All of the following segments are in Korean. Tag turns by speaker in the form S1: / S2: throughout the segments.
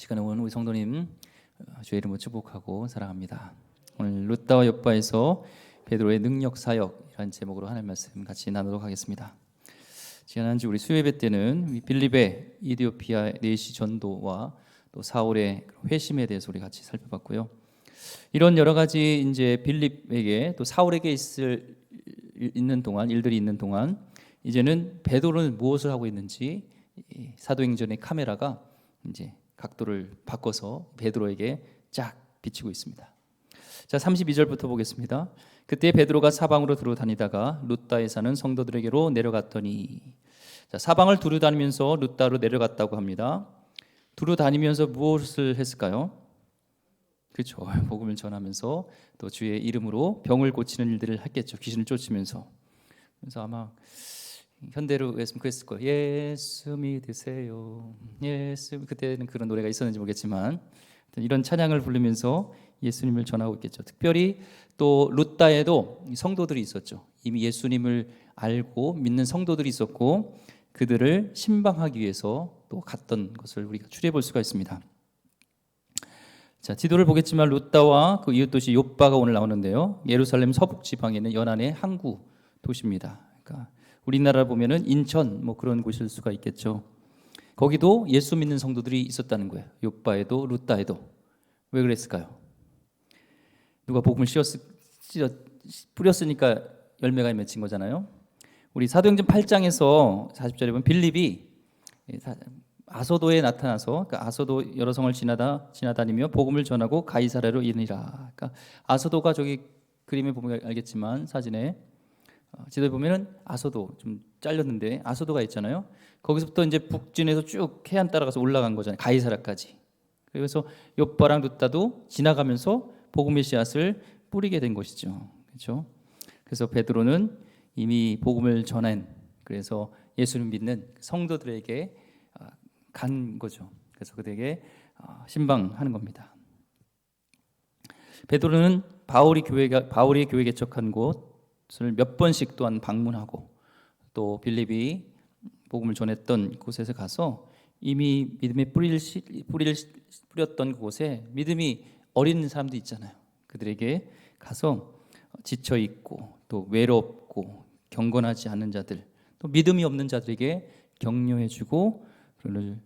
S1: 시간에 온 우리 성도님 주의 이름으로 축복하고 사랑합니다. 오늘 룻다와 욥바에서 베드로의 능력 사역이라는 제목으로 하나님 말씀 같이 나누도록 하겠습니다. 지난주 우리 수요예배 때는 빌립의 이디오피아 내시 전도와 또 사울의 회심에 대해서 우리 같이 살펴봤고요. 이런 여러 가지 이제 빌립에게 또 사울에게 있는 동안 일들이 있는 동안 이제는 베드로는 무엇을 하고 있는지 사도행전의 카메라가 이제 각도를 바꿔서 베드로에게 쫙 비치고 있습니다. 자, 32절부터 보겠습니다. 그때 베드로가 사방으로 두루 다니다가 룻다에 사는 성도들에게로 내려갔더니, 자, 사방을 두루 다니면서 룻다로 내려갔다고 합니다. 두루 다니면서 무엇을 했을까요? 그렇죠. 복음을 전하면서 또 주의 이름으로 병을 고치는 일들을 했겠죠. 귀신을 쫓으면서. 그래서 아마 현대로 했으면 그랬을 거예요. 예수 믿으세요. 예수. 그때는 그런 노래가 있었는지 모르겠지만 이런 찬양을 부르면서 예수님을 전하고 있겠죠. 특별히 또 룻다에도 성도들이 있었죠. 이미 예수님을 알고 믿는 성도들이 있었고 그들을 신방하기 위해서 또 갔던 것을 우리가 추리해 볼 수가 있습니다. 자, 지도를 보겠지만 룻다와 그 이웃 도시 욥바가 오늘 나오는데요. 예루살렘 서북 지방에 있는 연안의 항구 도시입니다. 그러니까 우리나라 보면은 인천 뭐 그런 곳일 수가 있겠죠. 거기도 예수 믿는 성도들이 있었다는 거예요. 욥바에도 룻다에도. 왜 그랬을까요? 누가 복음을 뿌렸으니까 열매가 맺힌 거잖아요. 우리 사도행전 8장에서 40절에 보면 빌립이 아소도에 나타나서, 그러니까 아소도 여러 성을 지나다니며 복음을 전하고 가이사랴로 이르니라. 그러니까 아소도가 저기 그림에 보면 알겠지만 사진에 지도에 보면은 아소도 좀 잘렸는데 아소도가 있잖아요. 거기서부터 이제 북진해서 쭉 해안 따라가서 올라간 거잖아요. 가이사랴까지. 그래서 욥바랑 룻다도 지나가면서 복음의 씨앗을 뿌리게 된 것이죠. 그렇죠? 그래서 베드로는 이미 복음을 전한, 그래서 예수를 믿는 성도들에게 간 거죠. 그래서 그들에게 신방하는 겁니다. 베드로는 바울이 교회 개척한 곳을 몇 번씩 또한 방문하고 또 빌립이 복음을 전했던 곳에서 가서 이미 믿음의 뿌렸던 곳에 믿음이 어린 사람도 있잖아요. 그들에게 가서 지쳐 있고 또 외롭고 경건하지 않은 자들, 또 믿음이 없는 자들에게 격려해주고 그를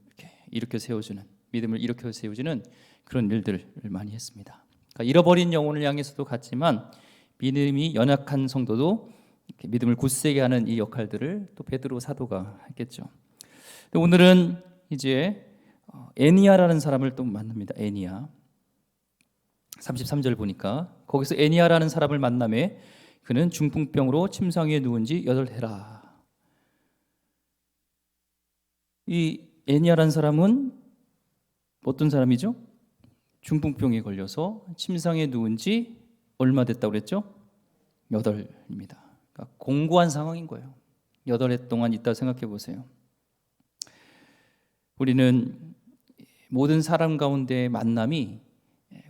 S1: 일으켜 세워주는, 믿음을 일으켜 세워주는 그런 일들을 많이 했습니다. 그러니까 잃어버린 영혼을 향해서도 갔지만 믿음이 연약한 성도도 믿음을 굳세게 하는 이 역할들을 또 베드로 사도가 했겠죠. 오늘은 이제 애니야라는 사람을 또 만납니다. 애니야. 33절 보니까 거기서 애니야라는 사람을 만남에 그는 중풍병으로 침상에 누운 지 8해라. 이 애니야라는 사람은 어떤 사람이죠? 중풍병에 걸려서 침상에 누운 지 얼마 됐다고 그랬죠? 8입니다. 그러니까 공고한 상황인 거예요. 8해 동안 있다 생각해 보세요. 우리는 모든 사람 가운데 만남이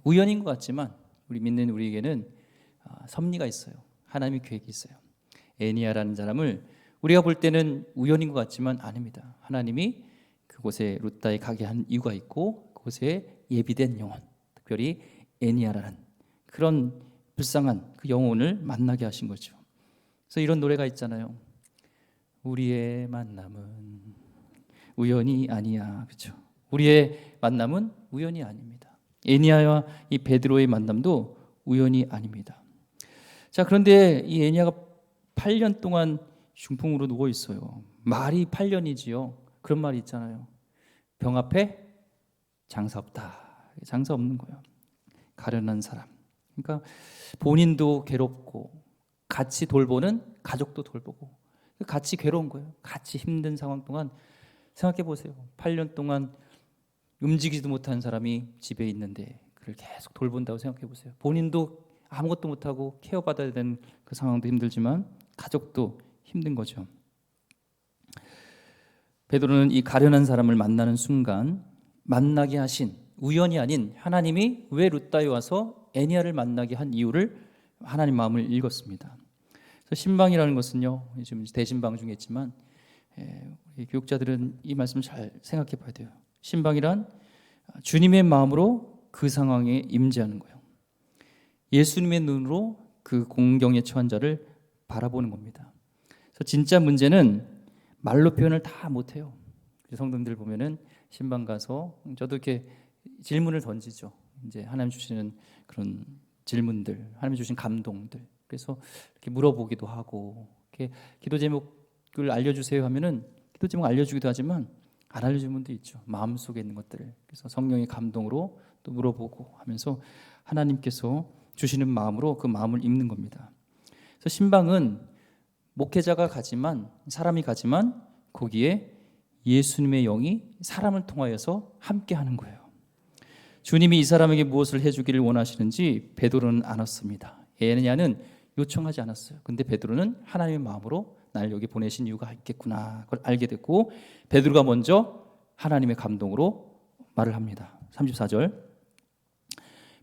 S1: 우연인 것 같지만 우리 믿는 우리에게는 섭리가 있어요. 하나님의 계획이 있어요. 애니야라는 사람을 우리가 볼 때는 우연인 것 같지만 아닙니다. 하나님이 그곳에 룻다에 가게 한 이유가 있고 그곳에 예비된 영혼, 특별히 애니야라는 그런 불쌍한 그 영혼을 만나게 하신 거죠. 그래서 이런 노래가 있잖아요. 우리의 만남은 우연이 아니야. 그렇죠? 우리의 만남은 우연이 아닙니다. 애니야와 이 베드로의 만남도 우연이 아닙니다. 자, 그런데 이 애니야가 8년 동안 중풍으로 누워 있어요. 말이 8년이지요. 그런 말이 있잖아요. 병 앞에 장사 없다. 장사 없는 거예요. 가련한 사람. 그러니까 본인도 괴롭고 같이 돌보는 가족도 돌보고 같이 괴로운 거예요. 같이 힘든 상황 동안 생각해 보세요. 8년 동안 움직이지도 못한 사람이 집에 있는데 그를 계속 돌본다고 생각해 보세요. 본인도 아무것도 못하고 케어받아야 되는 그 상황도 힘들지만 가족도 힘든 거죠. 베드로는 이 가련한 사람을 만나는 순간 만나게 하신, 우연이 아닌 하나님이 왜 룻다에 와서 애니야를 만나게 한 이유를 하나님 마음을 읽었습니다. 그래서 신방이라는 것은요, 지금 대신방 중에 있지만 교육자들은 이 말씀을 잘 생각해 봐야 돼요. 신방이란 주님의 마음으로 그 상황에 임재하는 거예요. 예수님의 눈으로 그 공경에 처한 자를 바라보는 겁니다. 그래서 진짜 문제는 말로 표현을 다 못해요. 성도님들 보면은 신방 가서 저도 이렇게 질문을 던지죠. 이제 하나님 주시는 그런 질문들, 하나님 주신 감동들. 그래서 이렇게 물어보기도 하고, 이렇게 기도 제목을 알려주세요 하면은 기도 제목 알려주기도 하지만 안 알려주는 분도 있죠. 마음 속에 있는 것들을. 그래서 성령의 감동으로 또 물어보고 하면서 하나님께서 주시는 마음으로 그 마음을 읽는 겁니다. 그래서 신방은 목회자가 가지만, 사람이 가지만 거기에 예수님의 영이 사람을 통하여서 함께 하는 거예요. 주님이 이 사람에게 무엇을 해주기를 원하시는지 베드로는 알았습니다. 에냐는 요청하지 않았어요. 근데 베드로는 하나님의 마음으로 날 여기 보내신 이유가 있겠구나, 그걸 알게 됐고 베드로가 먼저 하나님의 감동으로 말을 합니다. 34절,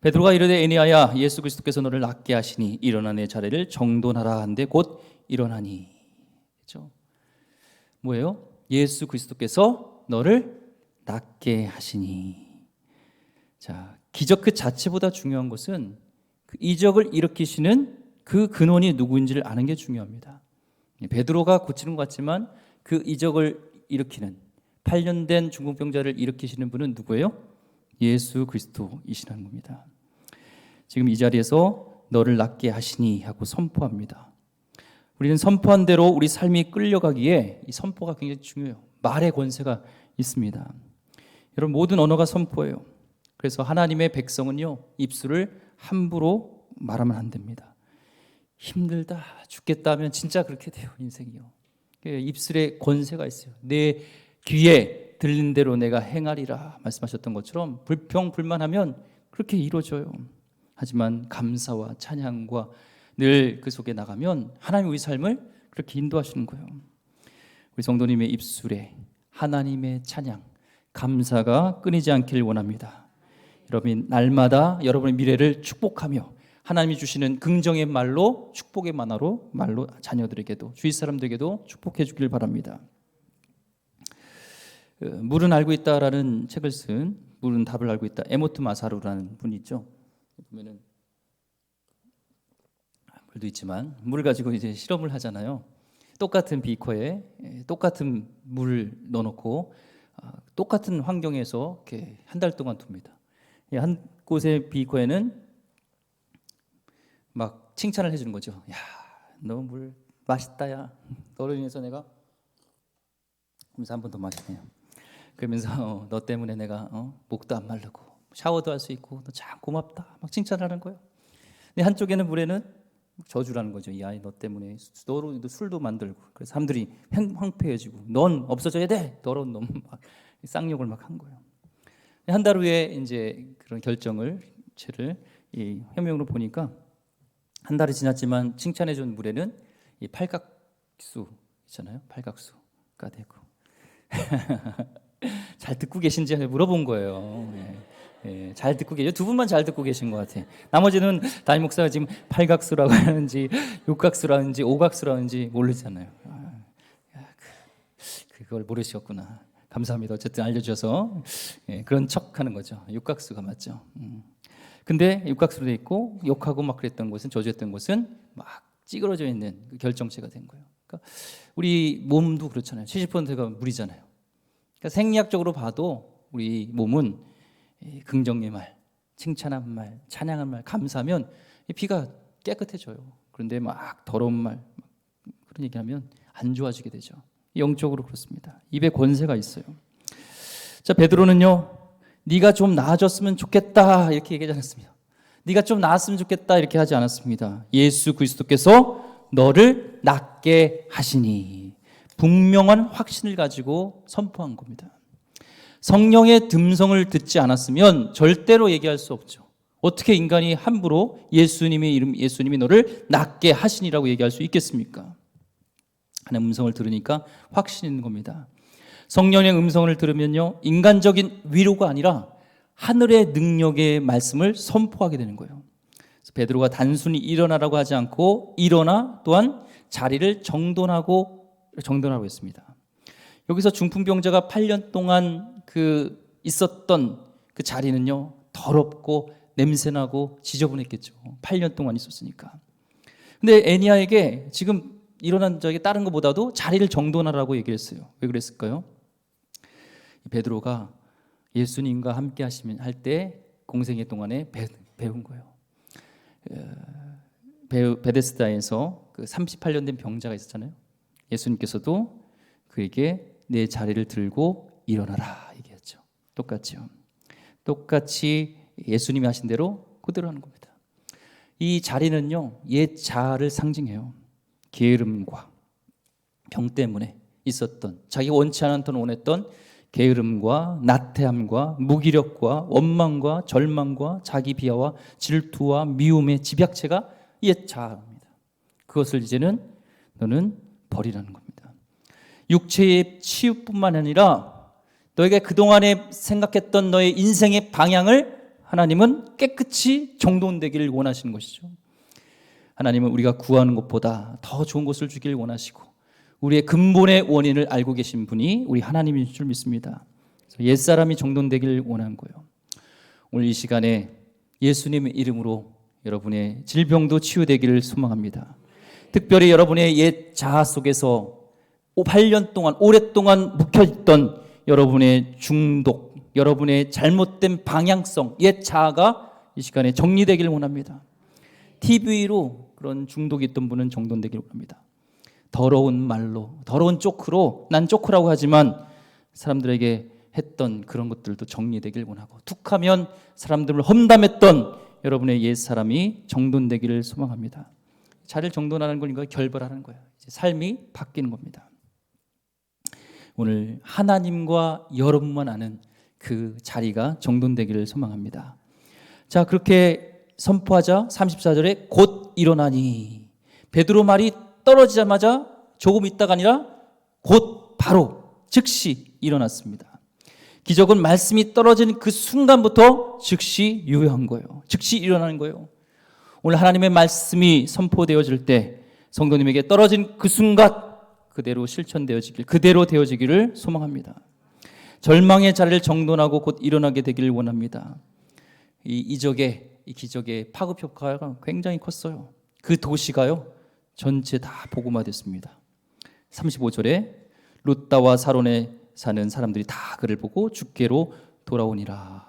S1: 베드로가 이르되 에니야야, 예수 그리스도께서 너를 낫게 하시니 일어나 내 자리를 정돈하라 한데 곧 일어나니. 그렇죠? 뭐예요? 예수 그리스도께서 너를 낫게 하시니. 자, 기적 그 자체보다 중요한 것은 그 이적을 일으키시는 그 근원이 누구인지를 아는 게 중요합니다. 베드로가 고치는 것 같지만 그 이적을 일으키는 8년 된 중풍병자를 일으키시는 분은 누구예요? 예수 그리스도이시라는 겁니다. 지금 이 자리에서 너를 낫게 하시니 하고 선포합니다. 우리는 선포한 대로 우리 삶이 끌려가기에 이 선포가 굉장히 중요해요. 말의 권세가 있습니다. 여러분, 모든 언어가 선포예요. 그래서 하나님의 백성은요, 입술을 함부로 말하면 안 됩니다. 힘들다, 죽겠다 하면 진짜 그렇게 돼요, 인생이요. 입술에 권세가 있어요. 내 귀에 들린 대로 내가 행하리라 말씀하셨던 것처럼 불평불만하면 그렇게 이루어져요. 하지만 감사와 찬양과 늘 그 속에 나가면 하나님 우리 삶을 그렇게 인도하시는 거예요. 우리 성도님의 입술에 하나님의 찬양, 감사가 끊이지 않기를 원합니다. 여러분, 날마다 여러분의 미래를 축복하며 하나님이 주시는 긍정의 말로, 축복의 만화로 말로 자녀들에게도, 주위 사람들에게도 축복해 주길 바랍니다. 물은 알고 있다라는 책을 쓴, 물은 답을 알고 있다, 에모트 마사루라는 분이 있죠. 보면은 물도 있지만 물을 가지고 이제 실험을 하잖아요. 똑같은 비커에 똑같은 물을 넣어놓고 똑같은 환경에서 이렇게 한 달 동안 둡니다. 한 곳의 비커에는 막 칭찬을 해주는 거죠. 야, 너 물 맛있다, 야. 너로 인해서 내가, 그러면서 한 번 더 마시네요. 그러면서 너 때문에 내가 목도 안 마르고 샤워도 할 수 있고 너 참 고맙다, 막 칭찬하는 거예요. 근데 한쪽에는 물에는 저주라는 거죠. 이 아이 너 때문에 너로 술도 만들고, 그래서 사람들이 황폐해지고 넌 없어져야 돼, 더러운 놈, 막 쌍욕을 막 한 거예요. 한 달 후에 이제 그런 결정을 이 해명으로 보니까 한 달이 지났지만 칭찬해준 물에는 이 팔각수 있잖아요. 팔각수가 되고. 잘 듣고 계신지 물어본 거예요. 잘 듣고 계세요. 두 분만 잘 듣고 계신 것 같아요. 나머지는 담임 목사가 지금 팔각수라고 하는지 육각수라는지 오각수라는지 모르잖아요. 그걸 모르셨구나. 감사합니다. 어쨌든 알려주셔서 그런 척하는 거죠. 육각수가 맞죠. 근데 육각수로 돼 있고 욕하고 막 그랬던 곳은, 저주했던 곳은 막 찌그러져 있는 그 결정체가 된 거예요. 그러니까 우리 몸도 그렇잖아요. 70%가 물이잖아요. 그러니까 생리학적으로 봐도 우리 몸은 긍정의 말, 칭찬한 말, 찬양한 말, 감사하면 피가 깨끗해져요. 그런데 막 더러운 말, 그런 얘기하면 안 좋아지게 되죠. 영적으로 그렇습니다. 입에 권세가 있어요. 자, 베드로는요, 네가 좀 나아졌으면 좋겠다 이렇게 얘기하지 않았습니다. 네가 좀 나았으면 좋겠다 이렇게 하지 않았습니다. 예수 그리스도께서 너를 낫게 하시니, 분명한 확신을 가지고 선포한 겁니다. 성령의 듬성을 듣지 않았으면 절대로 얘기할 수 없죠. 어떻게 인간이 함부로 예수님이 너를 낫게 하시니라고 얘기할 수 있겠습니까? 하나님의 음성을 들으니까 확신이 있는 겁니다. 성령의 음성을 들으면요, 인간적인 위로가 아니라 하늘의 능력의 말씀을 선포하게 되는 거예요. 그래서 베드로가 단순히 일어나라고 하지 않고 일어나 또한 자리를 정돈하고 했습니다. 여기서 중풍병자가 8년 동안 있었던 그 자리는요 더럽고 냄새나고 지저분했겠죠. 8년 동안 있었으니까. 근데 애니야에게 지금 일어난 적이 다른 것보다도 자리를 정돈하라고 얘기를 했어요. 왜 그랬을까요? 베드로가 예수님과 함께 할 때 공생애 동안에 배운 거예요. 베데스다에서 그 38년 된 병자가 있었잖아요. 예수님께서도 그에게 내 자리를 들고 일어나라 얘기했죠. 똑같죠. 똑같이 예수님이 하신 대로 그대로 하는 겁니다. 이 자리는요 옛 자아를 상징해요. 게으름과 병 때문에 있었던, 자기가 원치 않았던 원했던 게으름과 나태함과 무기력과 원망과 절망과 자기 비하와 질투와 미움의 집약체가 옛 자아입니다. 그것을 이제는 너는 버리라는 겁니다. 육체의 치유뿐만 아니라 너희가 그동안에 생각했던 너의 인생의 방향을 하나님은 깨끗이 정돈되기를 원하시는 것이죠. 하나님은 우리가 구하는 것보다 더 좋은 것을 주길 원하시고 우리의 근본의 원인을 알고 계신 분이 우리 하나님인 줄 믿습니다. 옛사람이 정돈되길 원한 거예요. 오늘 이 시간에 예수님의 이름으로 여러분의 질병도 치유되기를 소망합니다. 특별히 여러분의 옛 자아 속에서 8년 동안 오랫동안 묵혀있던 여러분의 중독, 여러분의 잘못된 방향성, 옛 자아가 이 시간에 정리되길 원합니다. TV로 그런 중독이 있던 분은 정돈되길 원합니다. 더러운 말로, 더러운 쪼크로, 난 쪼크라고 하지만 사람들에게 했던 그런 것들도 정리되길 원하고, 툭하면 사람들을 험담했던 여러분의 옛 사람이 정돈되기를 소망합니다. 자리를 정돈하는 건 결별하는 거예요. 이제 삶이 바뀌는 겁니다. 오늘 하나님과 여러분만 아는 그 자리가 정돈되기를 소망합니다. 자, 그렇게 선포하자 34절에 곧 일어나니, 베드로 말이 떨어지자마자 조금 있다가 아니라 곧 바로 즉시 일어났습니다. 기적은 말씀이 떨어진 그 순간부터 즉시 유효한 거예요. 즉시 일어나는 거예요. 오늘 하나님의 말씀이 선포되어질 때 성도님에게 떨어진 그 순간 그대로 실천되어지길, 그대로 되어지기를 소망합니다. 절망의 자리를 정돈하고 곧 일어나게 되기를 원합니다. 이 기적의 파급 효과가 굉장히 컸어요. 그 도시가요 전체 다 복음화됐습니다. 35절에 룻다와 사론에 사는 사람들이 다 그를 보고 주께로 돌아오니라.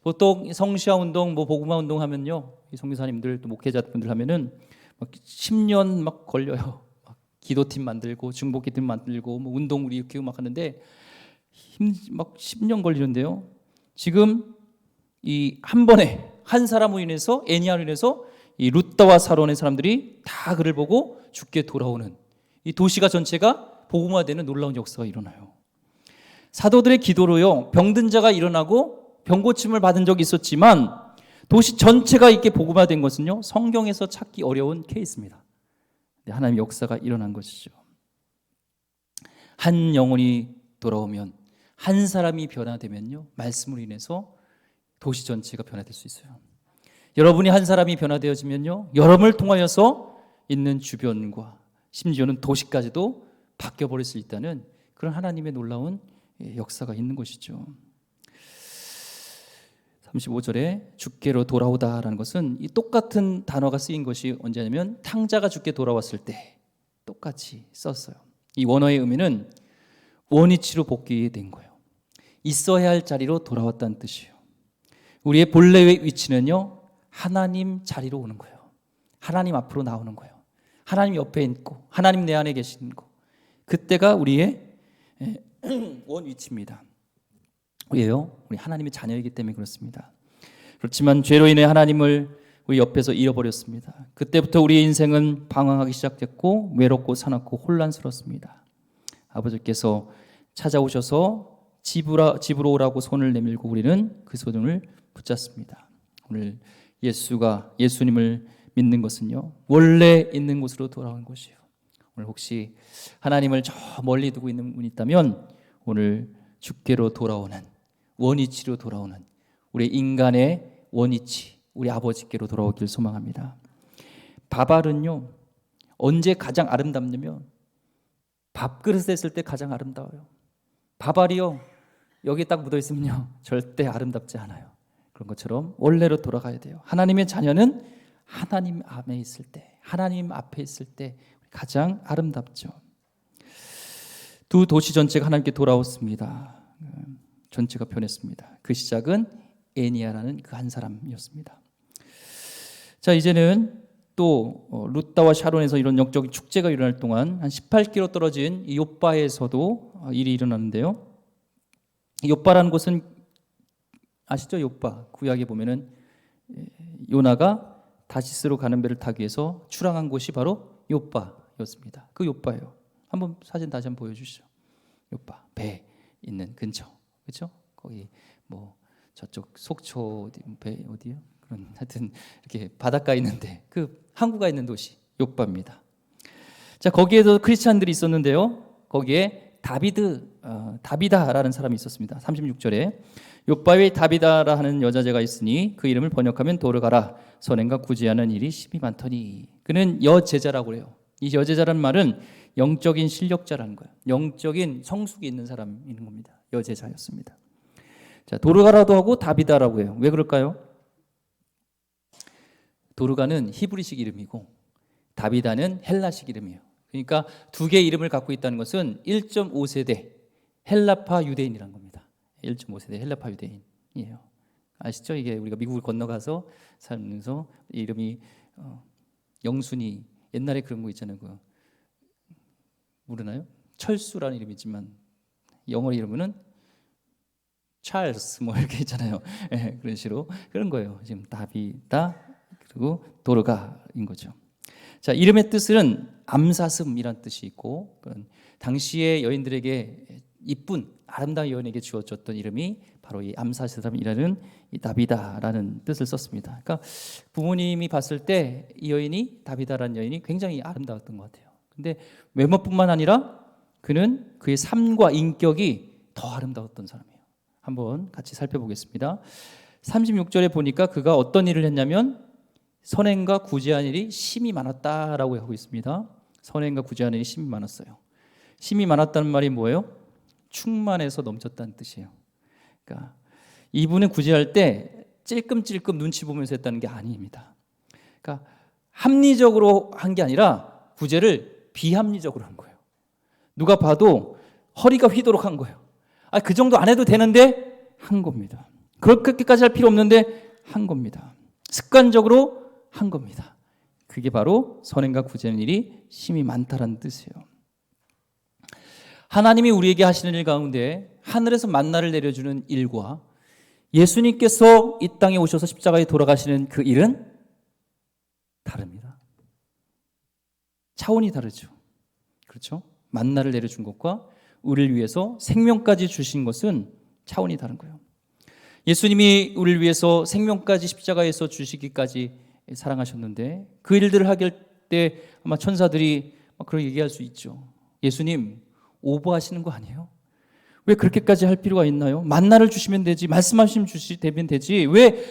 S1: 보통 성시화 운동, 복음화 운동 하면요, 이 선교사님들 또 목회자분들 하면은 막 10년 막 걸려요. 막 기도팀 만들고 중복기팀 만들고 운동 우리 이렇게 막 하는데 막 10년 걸리는데요. 지금 이 한 번에 한 사람으로 인해서, 애니야로 인해서 이 룻다와 사론의 사람들이 다 그를 보고 주께 돌아오는, 이 도시가 전체가 복음화되는 놀라운 역사가 일어나요. 사도들의 기도로요 병든 자가 일어나고 병고침을 받은 적이 있었지만 도시 전체가 이렇게 복음화된 것은요 성경에서 찾기 어려운 케이스입니다. 하나님의 역사가 일어난 것이죠. 한 영혼이 돌아오면, 한 사람이 변화되면요 말씀으로 인해서 도시 전체가 변화될 수 있어요. 여러분이 한 사람이 변화되어지면요 여러분을 통하여서 있는 주변과 심지어는 도시까지도 바뀌어버릴 수 있다는 그런 하나님의 놀라운 역사가 있는 것이죠. 35절에 주께로 돌아오다라는 것은 이 똑같은 단어가 쓰인 것이 언제냐면 탕자가 주께 돌아왔을 때 똑같이 썼어요. 이 원어의 의미는 원위치로 복귀된 거예요. 있어야 할 자리로 돌아왔다는 뜻이에요. 우리의 본래의 위치는요 하나님 자리로 오는 거예요. 하나님 앞으로 나오는 거예요. 하나님 옆에 있고 하나님 내 안에 계시는 거, 그때가 우리의 원 위치입니다. 왜요? 우리 하나님의 자녀이기 때문에 그렇습니다. 그렇지만 죄로 인해 하나님을 우리 옆에서 잃어버렸습니다. 그때부터 우리의 인생은 방황하기 시작됐고 외롭고 사납고 혼란스럽습니다. 아버지께서 찾아오셔서 집으로 오라고 손을 내밀고 우리는 그 손을 붙잡습니다. 오늘 예수님을 믿는 것은요 원래 있는 곳으로 돌아오는 것이에요. 오늘 혹시 하나님을 저 멀리 두고 있는 분이 있다면 오늘 주께로 돌아오는, 원위치로 돌아오는 우리 인간의 원위치, 우리 아버지께로 돌아오길 소망합니다. 밥알은요 언제 가장 아름답냐면 밥그릇에 했을 때 가장 아름다워요. 밥알이요 여기 딱 묻어 있으면요 절대 아름답지 않아요. 그런 것처럼 원래로 돌아가야 돼요. 하나님의 자녀는 하나님 앞에 있을 때, 하나님 앞에 있을 때 가장 아름답죠. 두 도시 전체가 하나님께 돌아왔습니다. 전체가 변했습니다. 그 시작은 에니야라는 그 한 사람이었습니다. 자, 이제는 또 루다와 샤론에서 이런 영적인 축제가 일어날 동안 한 18km 떨어진 이 욥바에서도 일이 일어나는데요. 욥바라는 곳은 아시죠? 욥바 구약에 보면은 요나가 다시스로 가는 배를 타기 위해서 출항한 곳이 바로 욥바였습니다. 그 욥바예요. 한번 사진 다시 한번 보여주시죠. 욥바 배 있는 근처, 그렇죠? 거기 뭐 저쪽 속초 배 어디요? 그런 하여튼 이렇게 바닷가 있는데 그 항구가 있는 도시 욥바입니다. 자, 거기에도 크리스찬들이 있었는데요. 거기에 다비다라는 사람이 있었습니다. 36절에 욥바에 다비다라 하는 여자제가 있으니 그 이름을 번역하면 도르가라 선행과 구제하는 일이 심히 많더니. 그는 여제자라고 해요. 이 여제자라는 말은 영적인 실력자라는 거예요. 영적인 성숙이 있는 사람인 겁니다. 여제자였습니다. 자, 도르가라도 하고 다비다라고 해요. 왜 그럴까요? 도르가는 히브리식 이름이고 다비다는 헬라식 이름이에요. 그러니까 두 개의 이름을 갖고 있다는 것은 1.5세대 헬라파 유대인이란 겁니다. 1.5세대 헬라파 유대인이에요. 아시죠? 이게 우리가 미국을 건너가서 살면서 이름이 영순이 옛날에 그런 거 있잖아요. 그 모르나요? 철수라는 이름이 있지만 영어 이름은 찰스 뭐 이렇게 있잖아요. 네, 그런 식으로 그런 거예요. 지금 다비다 그리고 도르가인 거죠. 자, 이름의 뜻은 암사슴이란 뜻이 있고 당시의 여인들에게 이쁜 아름다운 여인에게 주어졌던 이름이 바로 이 암사슴이라는 이 다비다라는 뜻을 썼습니다. 그러니까 부모님이 봤을 때 이 여인이 다비다라는 여인이 굉장히 아름다웠던 것 같아요. 근데 외모뿐만 아니라 그는 그의 삶과 인격이 더 아름다웠던 사람이에요. 한번 같이 살펴보겠습니다. 36절에 보니까 그가 어떤 일을 했냐면 선행과 구제한 일이 심히 많았다라고 하고 있습니다. 선행과 구제한 일이 심히 많았어요. 심히 많았다는 말이 뭐예요? 충만해서 넘쳤다는 뜻이에요. 그러니까 이분은 구제할 때 찔끔찔끔 눈치 보면서 했다는 게 아닙니다. 그러니까 합리적으로 한 게 아니라 구제를 비합리적으로 한 거예요. 누가 봐도 허리가 휘도록 한 거예요. 그 정도 안 해도 되는데 한 겁니다. 그렇게까지 할 필요 없는데 한 겁니다. 습관적으로 한 겁니다. 그게 바로 선행과 구제하는 일이 심히 많다라는 뜻이에요. 하나님이 우리에게 하시는 일 가운데 하늘에서 만나를 내려주는 일과 예수님께서 이 땅에 오셔서 십자가에 돌아가시는 그 일은 다릅니다. 차원이 다르죠. 그렇죠? 만나를 내려준 것과 우리를 위해서 생명까지 주신 것은 차원이 다른 거예요. 예수님이 우리를 위해서 생명까지 십자가에서 주시기까지 사랑하셨는데 그 일들을 하길 때 아마 천사들이 그렇게 얘기할 수 있죠. 예수님 오버하시는 거 아니에요? 왜 그렇게까지 할 필요가 있나요? 만나를 주시면 되지, 말씀하시면 되면 되지, 왜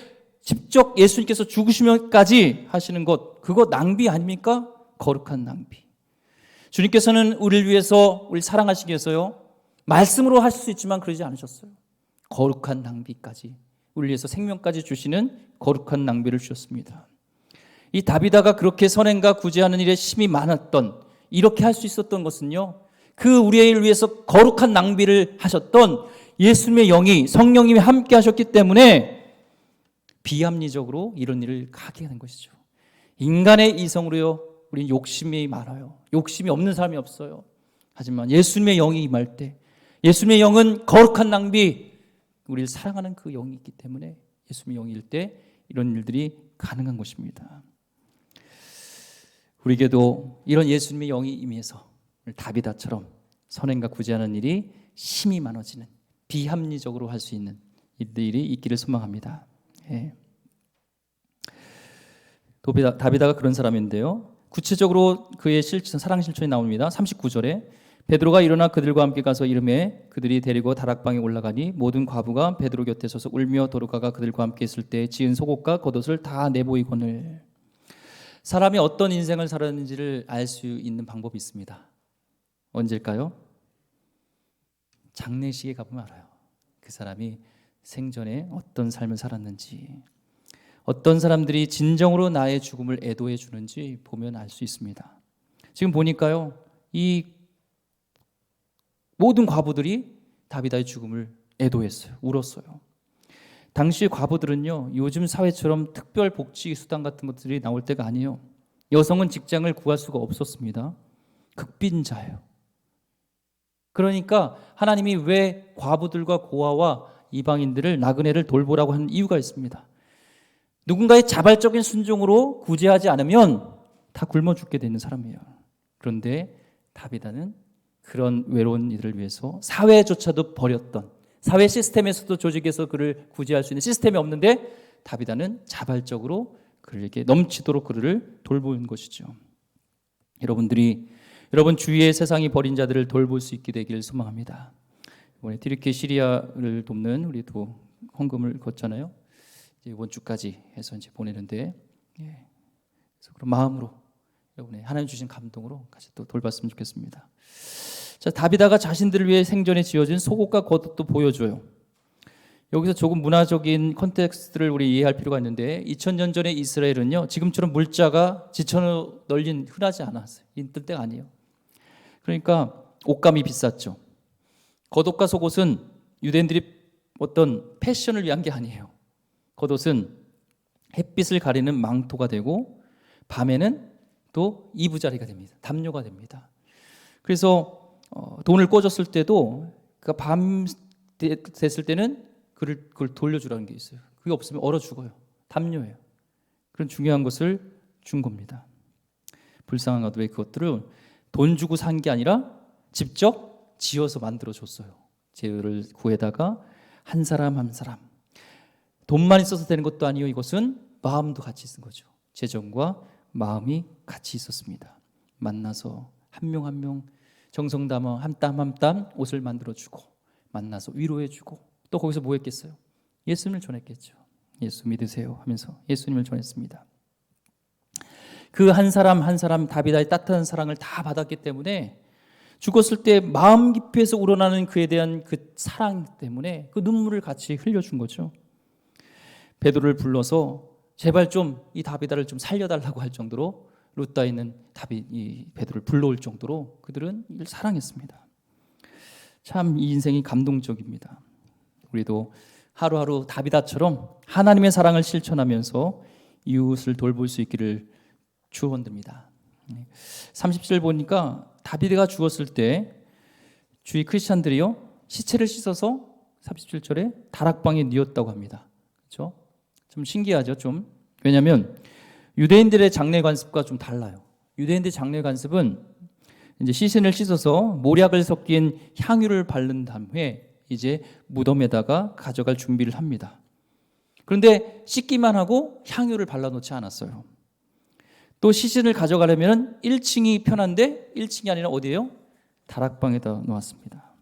S1: 직접 예수님께서 죽으시면까지 하시는 것, 그거 낭비 아닙니까? 거룩한 낭비. 주님께서는 우리를 위해서 우리 사랑하시기 위해서요 말씀으로 하실 수 있지만 그러지 않으셨어요. 거룩한 낭비까지, 우리를 위해서 생명까지 주시는 거룩한 낭비를 주셨습니다. 이 다비다가 그렇게 선행과 구제하는 일에 힘이 많았던, 이렇게 할 수 있었던 것은요 그 우리의 일을 위해서 거룩한 낭비를 하셨던 예수님의 영이, 성령님이 함께 하셨기 때문에 비합리적으로 이런 일을 하게 된 것이죠. 인간의 이성으로요 우리는 욕심이 많아요. 욕심이 없는 사람이 없어요. 하지만 예수님의 영이 임할 때, 예수님의 영은 거룩한 낭비, 우리를 사랑하는 그 영이 있기 때문에 예수님의 영일 때 이런 일들이 가능한 것입니다. 우리에게도 이런 예수님의 영이 임해서 다비다처럼 선행과 구제하는 일이 심히 많아지는, 비합리적으로 할 수 있는 일들이 있기를 소망합니다. 예. 다비다가 그런 사람인데요, 구체적으로 그의 사랑 실천이 나옵니다. 39절에 베드로가 일어나 그들과 함께 가서 이르매 그들이 데리고 다락방에 올라가니 모든 과부가 베드로 곁에 서서 울며 도르가가 그들과 함께 있을 때 지은 속옷과 겉옷을 다 내보이거늘. 사람이 어떤 인생을 살았는지를 알 수 있는 방법이 있습니다. 언제일까요? 장례식에 가보면 알아요. 그 사람이 생전에 어떤 삶을 살았는지, 어떤 사람들이 진정으로 나의 죽음을 애도해 주는지 보면 알 수 있습니다. 지금 보니까요, 이 모든 과부들이 다비다의 죽음을 애도했어요. 울었어요. 당시 과부들은요, 요즘 사회처럼 특별 복지 수당 같은 것들이 나올 때가 아니에요. 여성은 직장을 구할 수가 없었습니다. 극빈자예요. 그러니까 하나님이 왜 과부들과 고아와 이방인들을 나그네를 돌보라고 하는 이유가 있습니다. 누군가의 자발적인 순종으로 구제하지 않으면 다 굶어 죽게 되는 사람이에요. 그런데 다비다는 그런 외로운 이들을 위해서 사회조차도 버렸던, 사회 시스템에서도 조직에서 그를 구제할 수 있는 시스템이 없는데 다비다는 자발적으로 그에게 넘치도록 그를 돌보는 것이죠. 여러분 주위의 세상이 버린 자들을 돌볼 수 있게 되기를 소망합니다. 이번에 티르키예 시리아를 돕는 우리도 헌금을 걷잖아요. 이번 주까지 해서 이제 보내는데, 그래서 그런 마음으로 여러분의 하나님 주신 감동으로 같이 또 돌봤으면 좋겠습니다. 자, 다비다가 자신들을 위해 생전에 지어진 속옷과 겉옷도 보여줘요. 여기서 조금 문화적인 컨텍스트를 우리 이해할 필요가 있는데 2000년 전에 이스라엘은요, 지금처럼 물자가 지천으로 널린 흔하지 않았어요. 있을 때가 아니에요. 그러니까 옷감이 비쌌죠. 겉옷과 속옷은 유대인들이 어떤 패션을 위한 게 아니에요. 겉옷은 햇빛을 가리는 망토가 되고 밤에는 또 이부자리가 됩니다. 담요가 됩니다. 그래서 돈을 꿔줬을 때도 밤 됐을 때는 그걸 돌려주라는 게 있어요. 그게 없으면 얼어 죽어요. 담요예요. 그런 중요한 것을 준 겁니다. 불쌍한 가도 왜 그것들을 돈 주고 산 게 아니라 직접 지어서 만들어줬어요. 재를 구해다가 한 사람 한 사람, 돈만 있어서 되는 것도 아니요, 이것은 마음도 같이 쓴 거죠. 재정과 마음이 같이 있었습니다. 만나서 한 명 한 명 정성 담아 한 땀 한 땀 옷을 만들어주고, 만나서 위로해주고, 또 거기서 뭐 했겠어요? 예수님을 전했겠죠. 예수 믿으세요 하면서 예수님을 전했습니다. 그 한 사람 한 사람 다비다의 따뜻한 사랑을 다 받았기 때문에 죽었을 때 마음 깊이에서 우러나는 그에 대한 그 사랑 때문에 그 눈물을 같이 흘려준 거죠. 베드로를 불러서 제발 좀 이 다비다를 좀 살려달라고 할 정도로, 룻다에 있는 이 베드로를 불러올 정도로 그들은 이를 사랑했습니다. 참 이 인생이 감동적입니다. 우리도 하루하루 다비다처럼 하나님의 사랑을 실천하면서 이웃을 돌볼 수 있기를 축원드립니다. 30절 보니까 다비드가 죽었을 때 주위 크리스찬들이요, 시체를 씻어서 37절에 다락방에 뉘었다고 합니다. 그렇죠? 좀 신기하죠, 좀. 왜냐하면 유대인들의 장례 관습과 좀 달라요. 유대인들의 장례 관습은 이제 시신을 씻어서 모략을 섞인 향유를 바른 다음에 이제 무덤에다가 가져갈 준비를 합니다. 그런데 씻기만 하고 향유를 발라놓지 않았어요. 또 시신을 가져가려면 1층이 편한데 1층이 아니라 어디예요? 다락방에다 놓았습니다.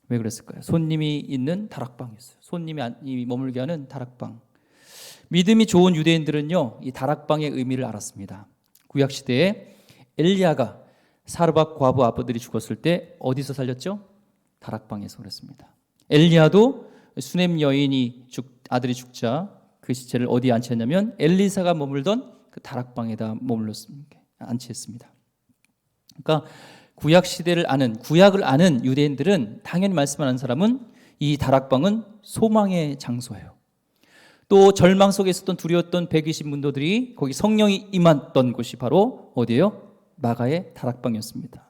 S1: 왜 그랬을까요? 손님이 있는 다락방이었어요. 손님이 머물게 하는 다락방. 믿음이 좋은 유대인들은요, 이 다락방의 의미를 알았습니다. 구약시대에 엘리야가 사르밧 과부 아버들이 죽었을 때 어디서 살렸죠? 다락방에서 그랬습니다. 엘리야도 수넴 여인이 아들이 죽자 그 시체를 어디에 안치했냐면 엘리사가 머물던 그 다락방에다 안치했습니다. 그러니까 구약을 아는 유대인들은, 당연히 말씀하는 사람은 이 다락방은 소망의 장소예요. 또 절망 속에 있었던 두려웠던 120문도들이 거기 성령이 임했던 곳이 바로 어디예요? 마가의 다락방이었습니다.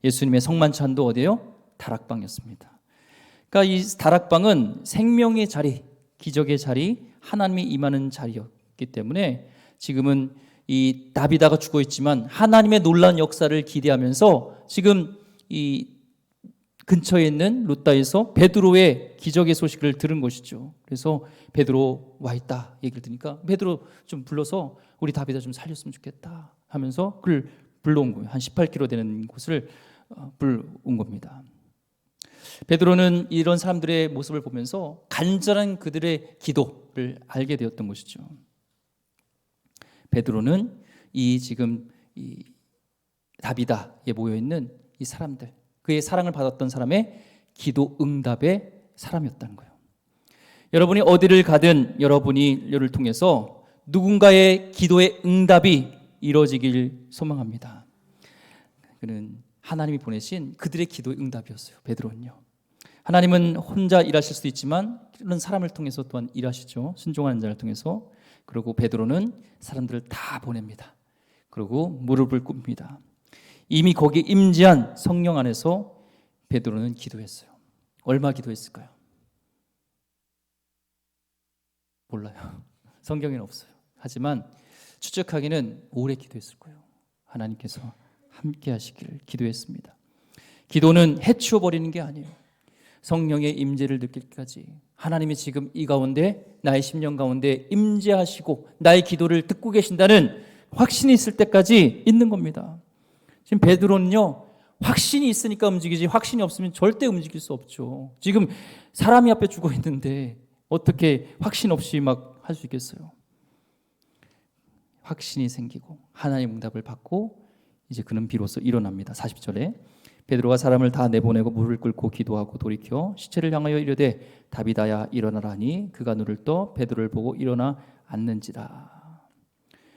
S1: 예수님의 성만찬도 어디예요? 다락방이었습니다. 그러니까 이 다락방은 생명의 자리, 기적의 자리, 하나님이 임하는 자리였기 때문에 지금은 이 다비다가 죽어 있지만 하나님의 놀라운 역사를 기대하면서 지금 이 근처에 있는 룻다에서 베드로의 기적의 소식을 들은 것이죠. 그래서 베드로 와 있다 얘기를 들으니까 베드로 좀 불러서 우리 다비다 좀 살렸으면 좋겠다 하면서 그를 불러온 거예요. 한 18km 되는 곳을 불러온 겁니다. 베드로는 이런 사람들의 모습을 보면서 간절한 그들의 기도를 알게 되었던 것이죠. 베드로는 지금 이 다비다에 모여 있는 이 사람들, 그의 사랑을 받았던 사람의 기도 응답의 사람이었다는 거예요. 여러분이 어디를 가든 여러분을 통해서 누군가의 기도의 응답이 이루어지길 소망합니다. 그는 하나님이 보내신 그들의 기도의 응답이었어요. 베드로는요. 하나님은 혼자 일하실 수도 있지만 그런 사람을 통해서 또한 일하시죠. 순종하는 자를 통해서. 그리고 베드로는 사람들을 다 보냅니다. 그리고 무릎을 꿇습니다. 이미 거기에 임재한 성령 안에서 베드로는 기도했어요. 얼마 기도했을까요? 몰라요. 성경에는 없어요. 하지만 추측하기는 오래 기도했을 거예요. 하나님께서 함께 하시기를 기도했습니다. 기도는 해치워 버리는 게 아니에요. 성령의 임재를 느낄 때까지 하나님이 지금 이 가운데 나의 심령 가운데 임재하시고 나의 기도를 듣고 계신다는 확신이 있을 때까지 있는 겁니다. 지금 베드로는요, 확신이 있으니까 움직이지 확신이 없으면 절대 움직일 수 없죠. 지금 사람이 앞에 죽어 있는데 어떻게 확신 없이 막 할 수 있겠어요? 확신이 생기고 하나님의 응답을 받고 이제 그는 비로소 일어납니다. 40절에 베드로가 사람을 다 내보내고 무릎을 꿇고 기도하고 돌이켜 시체를 향하여 이르되 다비다야 일어나라 하니 그가 눈을 떠 베드로를 보고 일어나 앉는지라.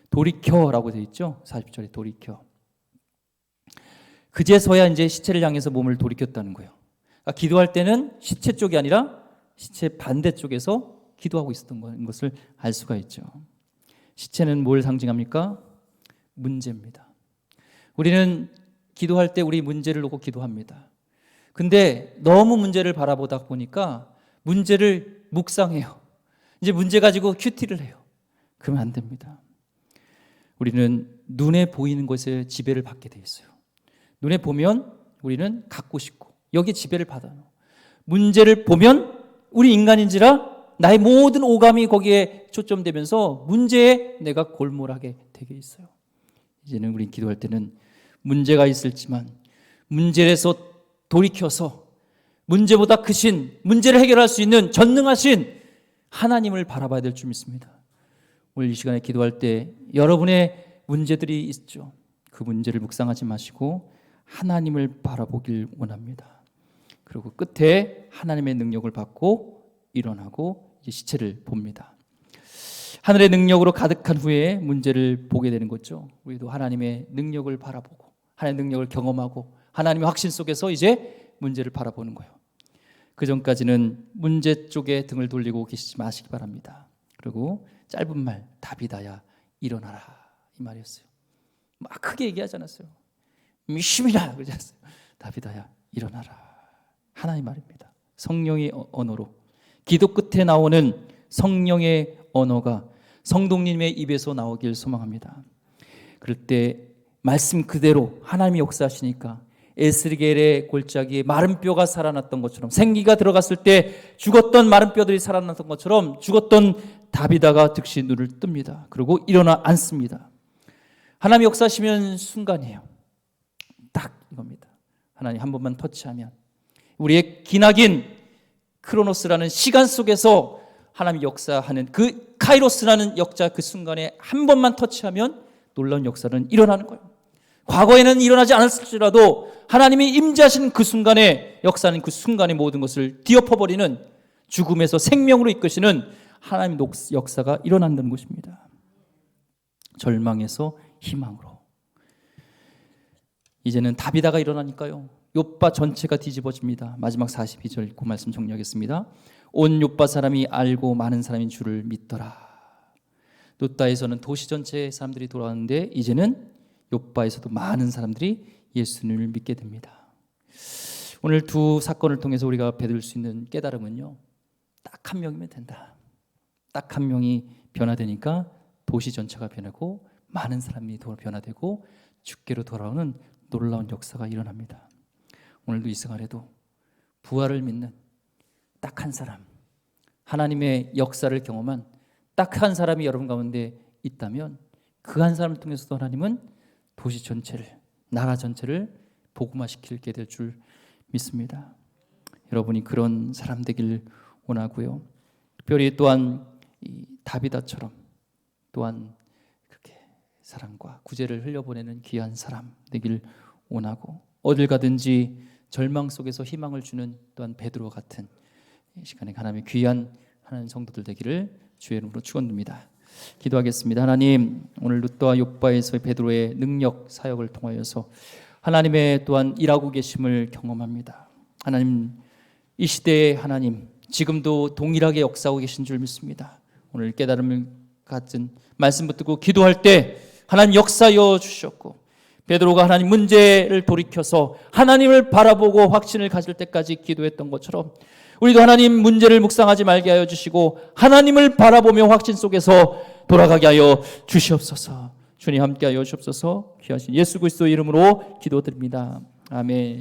S1: 돌이켜라고 되어 있죠. 40절에 돌이켜. 그제서야 이제 시체를 향해서 몸을 돌이켰다는 거예요. 그러니까 기도할 때는 시체 쪽이 아니라 시체 반대쪽에서 기도하고 있었던 것을 알 수가 있죠. 시체는 뭘 상징합니까? 문제입니다. 우리는 기도할 때 우리 문제를 놓고 기도합니다. 근데 너무 문제를 바라보다 보니까 문제를 묵상해요. 이제 문제 가지고 큐티를 해요. 그러면 안 됩니다. 우리는 눈에 보이는 것에 지배를 받게 돼 있어요. 눈에 보면 우리는 갖고 싶고 여기에 지배를 받아요. 문제를 보면 우리 인간인지라 나의 모든 오감이 거기에 초점되면서 문제에 내가 골몰하게 되게 있어요. 이제는 우리 기도할 때는 문제가 있을지만 문제에서 돌이켜서 문제보다 크신 문제를 해결할 수 있는 전능하신 하나님을 바라봐야 될 줄 믿습니다. 오늘 이 시간에 기도할 때 여러분의 문제들이 있죠. 그 문제를 묵상하지 마시고 하나님을 바라보길 원합니다. 그리고 끝에 하나님의 능력을 받고 일어나고 이제 시체를 봅니다. 하늘의 능력으로 가득한 후에 문제를 보게 되는 거죠. 우리도 하나님의 능력을 바라보고 하나님의 능력을 경험하고 하나님의 확신 속에서 이제 문제를 바라보는 거예요. 그 전까지는 문제 쪽에 등을 돌리고 계시지 마시기 바랍니다. 그리고 짧은 말 다비다야 일어나라 이 말이었어요. 막 크게 얘기하지 않았어요. 미심이라 그러지 않았어요. 다비다야 일어나라. 하나님 말입니다. 성령의 언어로 기도 끝에 나오는 성령의 언어가 성도님의 입에서 나오길 소망합니다. 그럴 때 말씀 그대로 하나님이 역사하시니까 에스겔의 골짜기에 마른 뼈가 살아났던 것처럼 생기가 들어갔을 때 죽었던 마른 뼈들이 살아났던 것처럼 죽었던 다비다가 즉시 눈을 뜹니다. 그리고 일어나 앉습니다. 하나님이 역사하시면 순간이에요. 딱 이겁니다. 하나님 한 번만 터치하면 우리의 기나긴 크로노스라는 시간 속에서 하나님이 역사하는 그 카이로스라는 역자 그 순간에 한 번만 터치하면 놀라운 역사는 일어나는 거예요. 과거에는 일어나지 않았을지라도 하나님이 임재하신 그 순간에 역사는 그 순간의 모든 것을 뒤엎어버리는 죽음에서 생명으로 이끄시는 하나님의 역사가 일어난다는 것입니다. 절망에서 희망으로. 이제는 다비다가 일어나니까요. 욥바 전체가 뒤집어집니다. 마지막 42절 그 말씀 정리하겠습니다. 온 욥바 사람이 알고 많은 사람이 주를 믿더라. 루다에서는 도시 전체의 사람들이 돌아왔는데 이제는 욥바에서도 많은 사람들이 예수님을 믿게 됩니다. 오늘 두 사건을 통해서 우리가 배울 수 있는 깨달음은요. 딱 한 명이면 된다. 딱 한 명이 변화되니까 도시 전체가 변하고 많은 사람이 변화되고 주께로 돌아오는 놀라운 역사가 일어납니다. 오늘도 이 시간에도 부활을 믿는 딱 한 사람, 하나님의 역사를 경험한 딱 한 사람이 여러분 가운데 있다면 그 한 사람을 통해서도 하나님은 도시 전체를, 나라 전체를 복음화시키게 될 줄 믿습니다. 여러분이 그런 사람 되길 원하고요. 특별히 또한 이 다비다처럼 또한 그렇게 사랑과 구제를 흘려보내는 귀한 사람 되길 원하고 어딜 가든지 절망 속에서 희망을 주는 또한 베드로 같은 이 시간에 하나님의 귀한 하나님 성도들 되기를 주의 이름으로 축원드립니다. 기도하겠습니다. 하나님, 오늘 룻다와 욥바에서의 베드로의 능력 사역을 통하여서 하나님의 또한 일하고 계심을 경험합니다. 하나님, 이 시대에 하나님 지금도 동일하게 역사하고 계신 줄 믿습니다. 오늘 깨달음을 갖은 말씀 붙들고 기도할 때 하나님 역사여 주셨고, 베드로가 하나님 문제를 돌이켜서 하나님을 바라보고 확신을 가질 때까지 기도했던 것처럼 우리도 하나님 문제를 묵상하지 말게 하여 주시고 하나님을 바라보며 확신 속에서 돌아가게 하여 주시옵소서. 주님 함께 하여 주옵소서. 귀하신 예수 그리스도 이름으로 기도드립니다. 아멘.